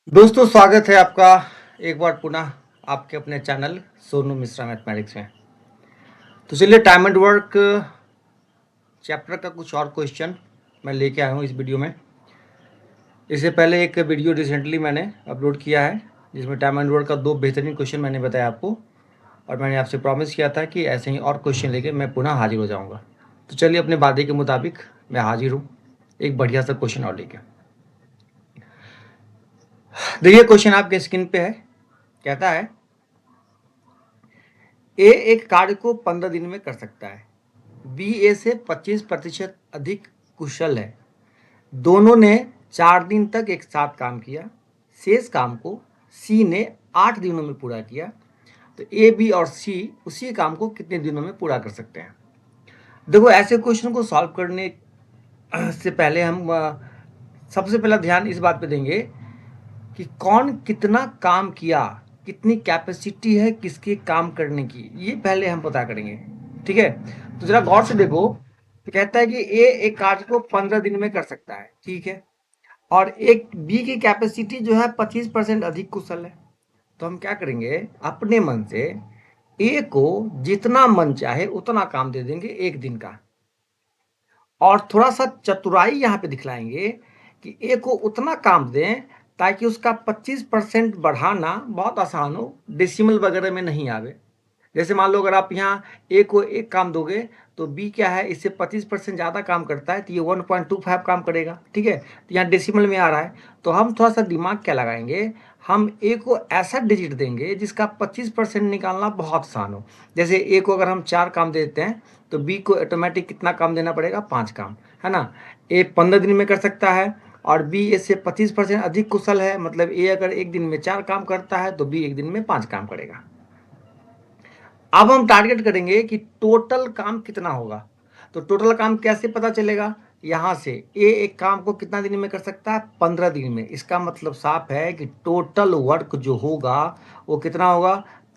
दोस्तों स्वागत है आपका एक बार पुनः आपके अपने चैनल सोनू मिश्रा मैथमेटिक्स में। तो चलिए टाइम एंड वर्क चैप्टर का कुछ और क्वेश्चन मैं लेके आया हूँ इस वीडियो में। इससे पहले एक वीडियो रिसेंटली मैंने अपलोड किया है जिसमें टाइम एंड वर्क का 2 बेहतरीन क्वेश्चन मैंने बताया आपको, और मैंने आपसे प्रॉमिस किया था कि ऐसे ही और क्वेश्चन लेके मैं पुनः हाजिर हो जाऊँगा। तो चलिए अपने वादे के मुताबिक मैं हाजिर हूँ एक बढ़िया सा क्वेश्चन और लेके। देखिए क्वेश्चन आपके स्क्रीन पे है। कहता है ए एक कार्य को 15 दिन में कर सकता है, बी ए से 25% अधिक कुशल है। दोनों ने 4 दिन तक एक साथ काम किया। शेष काम को सी ने 8 दिनों में पूरा किया। तो ए बी और सी उसी काम को कितने दिनों में पूरा कर सकते हैं? देखो ऐसे क्वेश्चन को सॉल्व करने से पहले हम सबसे पहला ध्यान इस बात पे देंगे कि कौन कितना काम किया, कितनी कैपेसिटी है किसके काम करने की, ये पहले हम पता करेंगे। ठीक है, तो जरा गौर से देखो। तो कहता है कि ए एक कार्य को 15 दिन में कर सकता है, ठीक है, और एक बी की कैपेसिटी जो है 25% अधिक कुशल है। तो हम क्या करेंगे, अपने मन से ए को जितना मन चाहे उतना काम दे देंगे एक दिन का, और थोड़ा सा चतुराई यहाँ पे दिखलाएंगे कि ए को उतना काम दें ताकि उसका 25% बढ़ाना बहुत आसान हो, डेसिमल वगैरह में नहीं आवे। जैसे मान लो अगर आप यहाँ ए को एक काम दोगे तो बी क्या है, इससे 25% ज़्यादा काम करता है तो ये 1.25 काम करेगा। ठीक है, तो यहाँ डेसिमल में आ रहा है, तो हम थोड़ा सा दिमाग क्या लगाएंगे, हम ए को ऐसा डिजिट देंगे जिसका 25% निकालना बहुत आसान हो। जैसे ए को अगर हम 4 काम देते हैं तो बी को ऑटोमेटिक कितना काम देना पड़ेगा, 5 काम, है ना। ए 15 दिन में कर सकता है और बी इससे 25% अधिक कुशल है, मतलब ए अगर एक दिन में 4 काम करता है तो बी एक दिन में 5 काम करेगा। अब हम टारगेट करेंगे कि टोटल काम कितना होगा। तो टोटल काम कैसे पता चलेगा, यहां से ए एक काम को कितना दिन में कर सकता है, 15 दिन में। इसका मतलब साफ है कि टोटल वर्क जो होगा वो कितना होगा,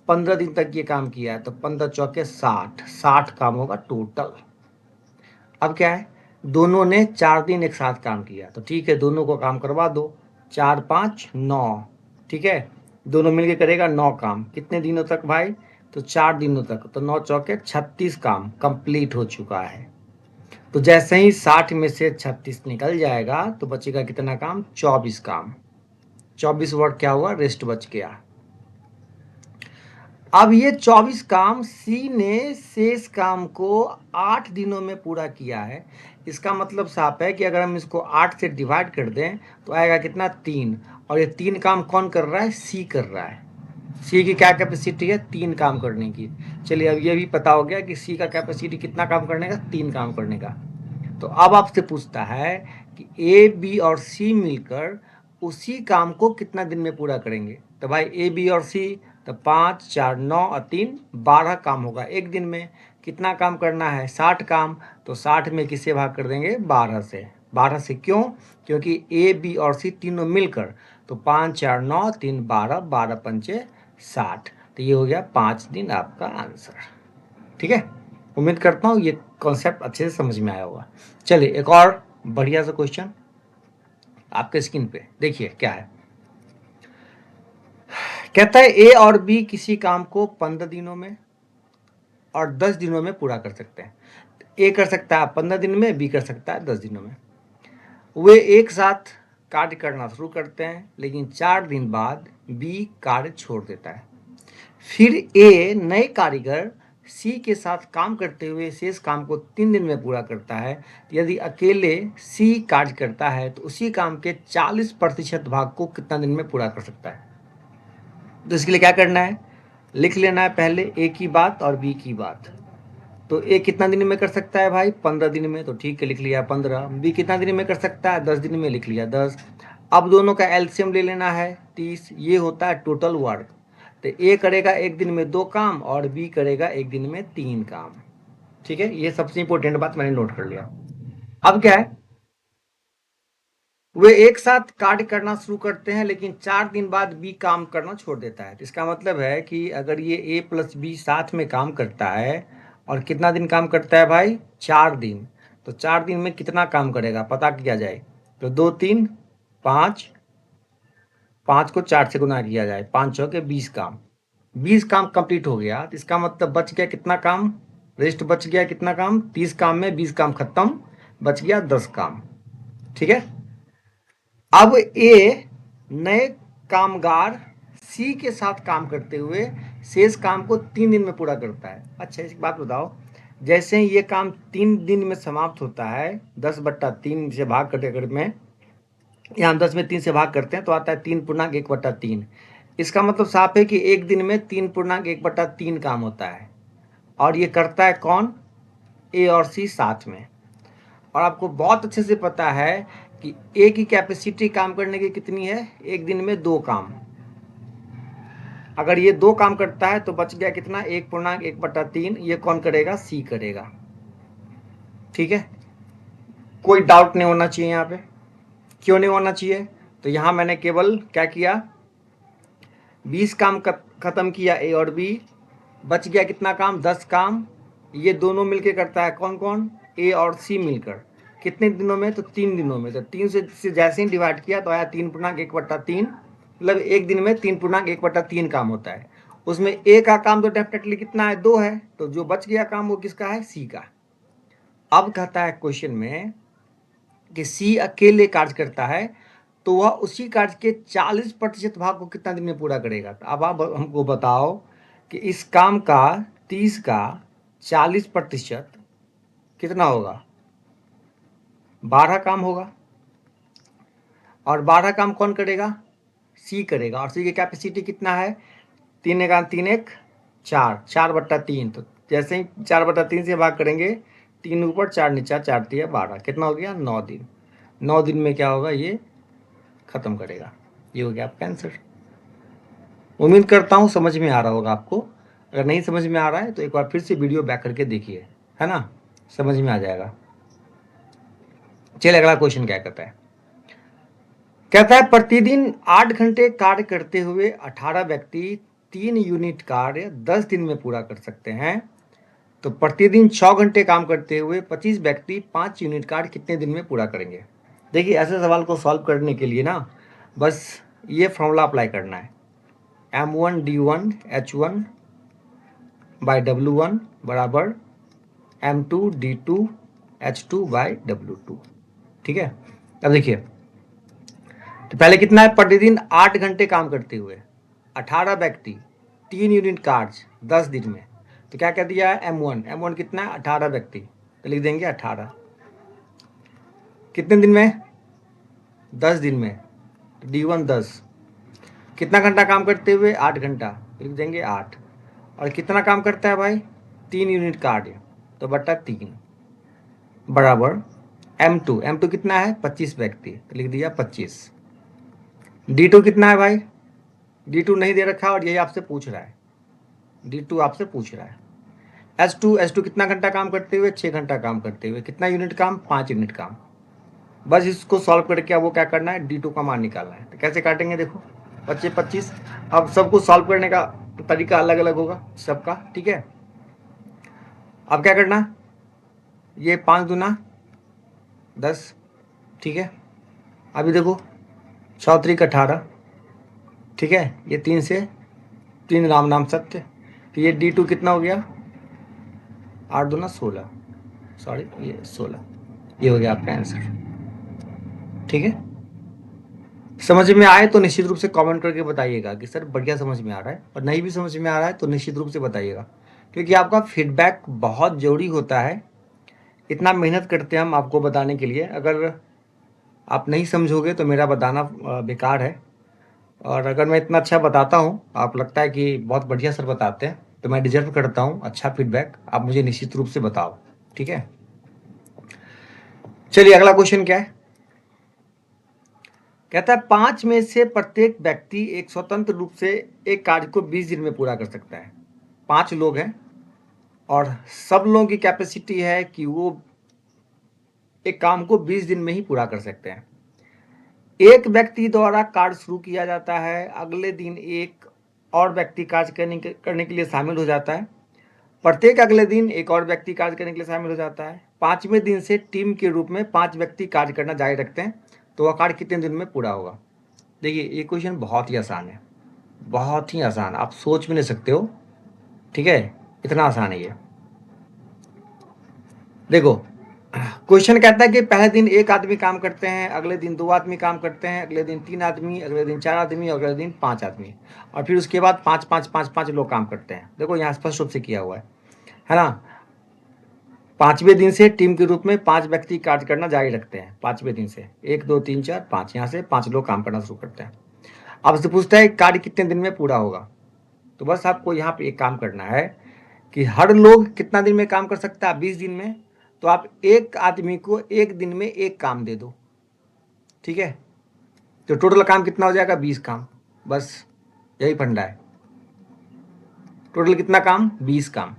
15 दिन तक ये काम किया है तो 15 चौके 60, 60 काम होगा टोटल। अब क्या है, दोनों ने 4 दिन एक साथ काम किया तो ठीक है, दोनों को काम करवा दो। 4 5 9, ठीक है, दोनों मिलके करेगा 9 काम। कितने दिनों तक भाई, तो 4 दिनों तक। तो 9 चौके 36 काम कंप्लीट हो चुका है। तो जैसे ही 60 में से 36 निकल जाएगा तो बचेगा कितना काम, 24 काम। 24 वर्ड क्या हुआ, रेस्ट बच गया। अब ये 24 काम सी ने शेष काम को 8 दिनों में पूरा किया है। इसका मतलब साफ है कि अगर हम इसको 8 से डिवाइड कर दें तो आएगा कितना, 3। और ये 3 काम कौन कर रहा है, सी कर रहा है। सी की क्या कैपेसिटी है, 3 काम करने की। चलिए अब ये भी पता हो गया कि सी का कैपेसिटी कितना काम करने का, 3 काम करने का। तो अब आपसे पूछता है कि ए बी और सी मिलकर उसी काम को कितना दिन में पूरा करेंगे। तो भाई ए बी और सी, तो 5 4 9 और 3 12 काम होगा एक दिन में। कितना काम करना है, 60 काम। तो 60 में किसे भाग कर देंगे, 12 से। 12 से क्यों, क्योंकि ए बी और सी तीनों मिलकर, तो 5 4 9 3 12, 12 पंचे 60। तो ये हो गया 5 दिन आपका आंसर। ठीक है, उम्मीद करता हूँ ये कॉन्सेप्ट अच्छे से समझ में आया होगा। चलिए एक और बढ़िया सा क्वेश्चन आपके स्क्रीन पे देखिए क्या है। कहता है ए और बी किसी काम को 15 दिनों में और 10 दिनों में पूरा कर सकते हैं। ए कर सकता है 15 दिन में, बी कर सकता है 10 दिनों में। वे एक साथ कार्य करना शुरू करते हैं लेकिन 4 दिन बाद बी कार्य छोड़ देता है। फिर ए नए कारीगर सी के साथ काम करते हुए शेष काम को 3 दिन में पूरा करता है। यदि अकेले सी कार्य करता है तो उसी काम के 40% भाग को कितना दिन में पूरा कर सकता है। तो इसके लिए क्या करना है, लिख लेना है पहले ए की बात और बी की बात। तो ए कितना दिन में कर सकता है भाई, 15 दिन में, तो ठीक है लिख लिया 15। बी कितना दिन में कर सकता है, 10 दिन में, लिख लिया 10। अब दोनों का एलसीएम ले लेना है 30, ये होता है टोटल वर्क। तो ए करेगा एक दिन में 2 काम और बी करेगा एक दिन में 3 काम। ठीक है, ये सबसे इंपॉर्टेंट बात मैंने नोट कर लिया। अब क्या है, वे एक साथ कार्य करना शुरू करते हैं लेकिन 4 दिन बाद बी काम करना छोड़ देता है। तो इसका मतलब है कि अगर ये ए प्लस बी साथ में काम करता है और कितना दिन काम करता है भाई, 4 दिन, तो 4 दिन में कितना काम करेगा पता किया जाए। तो 2 3 5 5 को 4 से गुना किया जाए, 5 चौके 20 काम, 20 काम कंप्लीट हो गया। तो इसका मतलब बच गया कितना काम, रेस्ट बच गया कितना काम, 30 काम में 20 काम खत्म, बच गया 10 काम। ठीक है। अब ए नए कामगार सी के साथ काम करते हुए शेष काम को 3 दिन में पूरा करता है। अच्छा, एक बात बताओ, जैसे ही ये काम 3 दिन में समाप्त होता है, 10/3 से भाग करते में, यहाँ हम 10 में 3 से भाग करते हैं तो आता है 3/1/3। इसका मतलब साफ है कि एक दिन में 3/1/3 काम होता है, और ये करता है कौन, ए और सी साथ में। और आपको बहुत अच्छे से पता है कि ए की कैपेसिटी काम करने की कितनी है, एक दिन में 2 काम। अगर ये 2 काम करता है तो बच गया कितना, 1/1/3। ये कौन करेगा, सी करेगा। ठीक है, कोई डाउट नहीं होना चाहिए यहाँ पे। क्यों नहीं होना चाहिए, तो यहाँ मैंने केवल क्या किया, 20 काम खत्म किया ए और बी, बच गया कितना काम, 10 काम। ये दोनों मिलके करता है कौन कौन, ए और सी मिलकर। कितने दिनों में, तो 3 दिनों में। तो 3 से जैसे ही डिवाइड किया तो आया 3/1/3, मतलब एक दिन में 3/1/3 काम होता है। उसमें ए का काम तो डेफिनेटली कितना है, 2 है, तो जो बच गया काम वो किसका है, सी का। अब कहता है क्वेश्चन में कि सी अकेले कार्य करता है, तो वह उसी कार्य के 40% भाग को कितना दिन में पूरा करेगा। तो अब आप हमको बताओ कि इस काम का 30 का 40% कितना होगा, 12 काम होगा। और 12 काम कौन करेगा, सी करेगा। और सी की कैपेसिटी कितना है, 3 1 3 1 4, 4/3। तो जैसे ही 4/3 से भाग करेंगे, 3 ऊपर 4 नीचे, 4 3 12, कितना हो गया, 9 दिन। 9 दिन में क्या होगा, ये खत्म करेगा। ये हो गया आपका आंसर। उम्मीद करता हूँ समझ में आ रहा होगा आपको। अगर नहीं समझ में आ रहा है तो एक बार फिर से वीडियो बैक करके देखिए, है ना, समझ में आ जाएगा। चलिए अगला क्वेश्चन क्या कहता है, कहता है प्रतिदिन 8 घंटे कार्य करते हुए 18 व्यक्ति 3 यूनिट कार्य 10 दिन में पूरा कर सकते हैं। तो प्रतिदिन 6 घंटे काम करते हुए 25 व्यक्ति 5 यूनिट कार्य कितने दिन में पूरा करेंगे। देखिए, ऐसे सवाल को सॉल्व करने के लिए ना बस ये फॉर्मूला अप्लाई करना है, M1D1H1 बाई W1 बराबर M2D2H2 बाई W2। ठीक है। अब देखिए, तो पहले कितना है, प्रतिदिन 8 घंटे काम करते हुए 18 व्यक्ति 3 यूनिट कार्य 10 दिन में। तो क्या कह दिया है, M1 कितना है, 18 व्यक्ति, तो लिख देंगे 18। कितने दिन में, 10 दिन में। तो D1 10, कितना घंटा काम करते हुए, 8 घंटा, लिख देंगे 8। और कितना काम करता है भाई, 3 यूनिट कार्य, तो बटा 3 बराबर M2 कितना है, 25 व्यक्ति, तो लिख दिया 25। D2 कितना है भाई, D2 नहीं दे रखा और यही आपसे पूछ रहा है, D2 आपसे पूछ रहा है। H2 कितना घंटा काम करते हुए, 6 घंटा काम करते हुए, कितना यूनिट काम, 5 यूनिट काम। बस इसको सॉल्व करके अब वो क्या करना है, D2 का मान निकालना है। तो कैसे काटेंगे, देखो 25 25। अब सबको सॉल्व करने का तरीका अलग अलग होगा सबका। ठीक है, अब क्या करना, ये 5 दूना 10। ठीक है, अभी देखो 6 3 18। ठीक है, ये 3 से 3 राम नाम सत्य। तो ये D2 कितना हो गया, 8 दूना 16, सॉरी ये 16। ये हो गया आपका आंसर। ठीक है, समझ में आए तो निश्चित रूप से कमेंट करके बताइएगा कि सर बढ़िया समझ में आ रहा है, और नहीं भी समझ में आ रहा है तो निश्चित रूप से बताइएगा, क्योंकि आपका फीडबैक बहुत ज़रूरी होता है। इतना मेहनत करते हैं हम आपको बताने के लिए, अगर आप नहीं समझोगे तो मेरा बताना बेकार है। और अगर मैं इतना अच्छा बताता हूँ, आप लगता है कि बहुत बढ़िया सर बताते हैं, तो मैं डिजर्व करता हूँ अच्छा फीडबैक। आप मुझे निश्चित रूप से बताओ। ठीक है, चलिए अगला क्वेश्चन क्या है, कहता है 5 में से प्रत्येक व्यक्ति एक स्वतंत्र रूप से एक कार्य को 20 दिन में पूरा कर सकता है। 5 लोग हैं और सब लोगों की कैपेसिटी है कि वो एक काम को 20 दिन में ही पूरा कर सकते हैं। एक व्यक्ति द्वारा कार्य शुरू किया जाता है, अगले दिन एक और व्यक्ति कार्य करने के लिए शामिल हो जाता है, प्रत्येक अगले दिन एक और व्यक्ति कार्य करने के लिए शामिल हो जाता है। 5वें दिन से टीम के रूप में 5 व्यक्ति कार्य करना जारी रखते हैं, तो वह कार्य कितने दिन में पूरा होगा। देखिए ये क्वेश्चन बहुत ही आसान है, बहुत ही आसान, आप सोच भी नहीं सकते हो, ठीक है, इतना आसान है ये। देखो क्वेश्चन कहता है कि पहले दिन एक आदमी काम करते हैं, अगले दिन 2 आदमी काम करते हैं, अगले दिन 3 आदमी, अगले दिन 4 आदमी, अगले दिन 5 आदमी, और फिर उसके बाद 5 लोग काम करते हैं। देखो यहाँ स्पष्ट रूप से किया हुआ है ना। 5वें दिन से टीम के रूप में 5 व्यक्ति कार्य करना जारी रखते हैं। 5वें दिन से 1 2 3 4 5, यहाँ से 5 लोग काम करना शुरू करते हैं। अब से पूछता है कार्य कितने दिन में पूरा होगा। तो बस आपको यहाँ पे एक काम करना है कि हर लोग कितना दिन में काम कर सकता है, 20 दिन में। तो आप एक आदमी को एक दिन में एक काम दे दो, ठीक है। तो टोटल काम कितना हो जाएगा, 20 काम। बस यही फंडा है। टोटल कितना काम, 20 काम,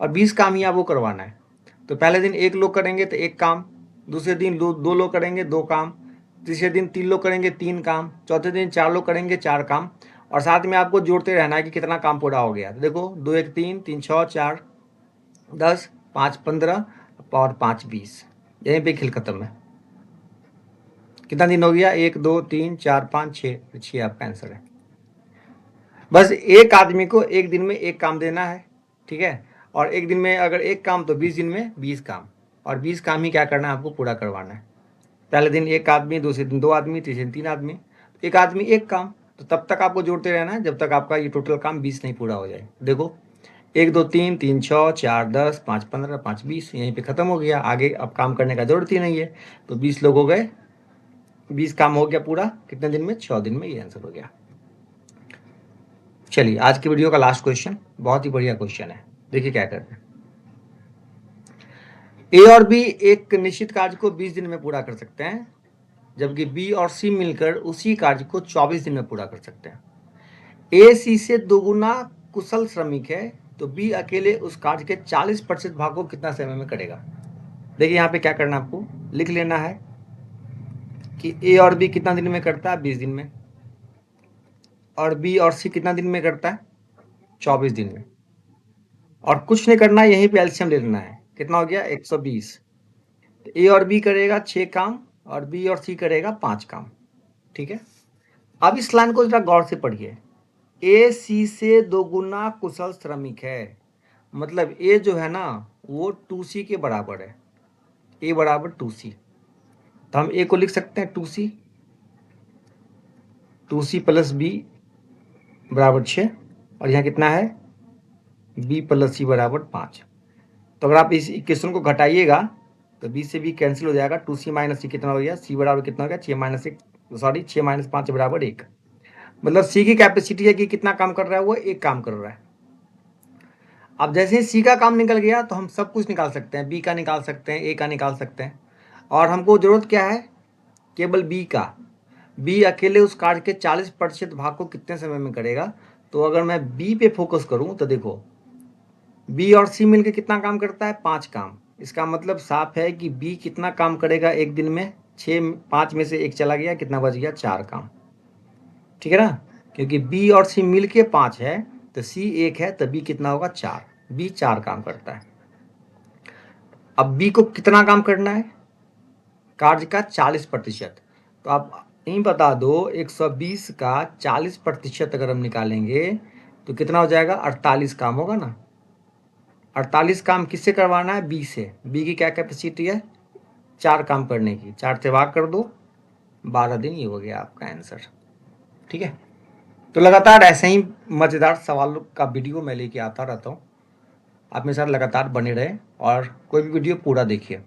और 20 काम ही आपको करवाना है। तो पहले दिन 1 लोग करेंगे तो 1 काम, दूसरे दिन 2 लोग करेंगे 2 काम, तीसरे दिन 3 लोग करेंगे 3 काम, चौथे दिन 4 लोग करेंगे 4 काम, और साथ में आपको जोड़ते रहना है कि कितना काम पूरा हो गया। तो देखो 2 1 3, 3 6 4 10, 5 15 और 5 20, यहीं पे खेल खत्म है। कितना दिन हो गया, 1 2 3 4 5 6 आपका आंसर है। बस एक आदमी को एक दिन में एक काम देना है, ठीक है। और एक दिन में अगर एक काम तो 20 दिन में 20 काम, और 20 काम ही क्या करना है आपको पूरा करवाना है। पहले दिन एक आदमी, दूसरे दिन 2 आदमी, तीसरे दिन 3 आदमी, एक आदमी एक काम। तो तब तक आपको जोड़ते रहना है जब तक आपका ये टोटल काम 20 नहीं पूरा हो जाए। देखो 1 2 3 3 6 4 10 5 15 5 20, यहीं पे खत्म हो गया। आगे अब काम करने का जरूरत ही नहीं है। तो 20 लोग हो गए, 20 काम हो गया पूरा कितने दिन में, 6 दिन में। ये आंसर हो गया। चलिए आज की वीडियो का लास्ट क्वेश्चन, बहुत ही बढ़िया क्वेश्चन है। देखिए क्या करते हैं। ए और बी एक निश्चित कार्य को 20 दिन में पूरा कर सकते हैं, जबकि बी और सी मिलकर उसी कार्य को 24 दिन में पूरा कर सकते हैं। ए सी से दोगुना कुशल श्रमिक है, तो बी अकेले उस कार्य के 40% भाग को कितना समय में करेगा। देखिए यहाँ पे क्या करना, आपको लिख लेना है कि ए और बी कितना दिन में करता है, 20 दिन में, और बी और सी कितना दिन में करता है, 24 दिन में। और कुछ नहीं करना है, यहीं पे एलसीएम ले लेना है। कितना हो गया, 120। तो ए और बी करेगा 6 काम, और बी और सी करेगा 5 काम, ठीक है। अब इस लाइन को जरा गौर से पढ़िए। ए सी से दोगुना कुशल श्रमिक है, मतलब ए जो है ना वो 2C के बराबर है। ए बराबर 2C, तो हम ए को लिख सकते हैं 2C प्लस बी बराबर 6, और यहाँ कितना है, बी प्लस सी बराबर 5। तो अगर आप इस इक्वेशन को घटाइएगा तो बी से बी कैंसिल हो जाएगा। 2C माइनस सी कितना हो गया, सी बराबर कितना हो गया, 6 माइनस 1, सॉरी 6 माइनस 5 बराबर 1। मतलब सी की कैपेसिटी है कि कितना काम कर रहा है, वो एक काम कर रहा है। अब जैसे ही सी का काम निकल गया तो हम सब कुछ निकाल सकते हैं, बी का निकाल सकते हैं, ए का निकाल सकते हैं। और हमको जरूरत क्या है, केवल बी का। बी अकेले उस कार्य के 40% भाग को कितने समय में करेगा। तो अगर मैं बी पे फोकस करूं तो देखो बी और सी मिलकर कितना काम करता है, 5 काम। इसका मतलब साफ है कि बी कितना काम करेगा एक दिन में, 5 में से 1 चला गया, कितना बच गया, 4 काम, ठीक है ना। क्योंकि बी और सी मिल के 5 है, तो सी 1 है, तो बी कितना होगा, 4। बी 4 काम करता है। अब बी को कितना काम करना है, कार्य का 40%। तो आप यही बता दो 120 का 40% अगर हम निकालेंगे तो कितना हो जाएगा, 48 काम होगा ना। 48 काम किससे करवाना है, बी से। बी की क्या कैपेसिटी है, 4 काम करने की, 4 से भाग कर दो, 12 दिन। ये हो गया आपका आंसर, ठीक है। तो लगातार ऐसे ही मज़ेदार सवालों का वीडियो मैं लेके आता रहता हूँ। आप मेरे साथ लगातार बने रहें और कोई भी वीडियो पूरा देखिए।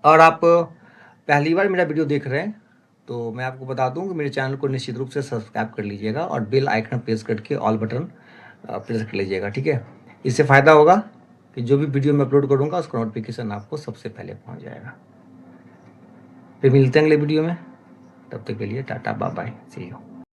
और आप पहली बार मेरा वीडियो देख रहे हैं तो मैं आपको बता दूं कि मेरे चैनल को निश्चित रूप से सब्सक्राइब कर लीजिएगा और बेल आइकन प्रेस करके ऑल बटन प्रेस कर लीजिएगा, ठीक है। इससे फ़ायदा होगा कि जो भी वीडियो मैं अपलोड करूँगा उसका नोटिफिकेशन आपको सबसे पहले पहुँच जाएगा। फिर मिलते हैं अगले वीडियो में, तब तक के लिए tata bye bye, see you.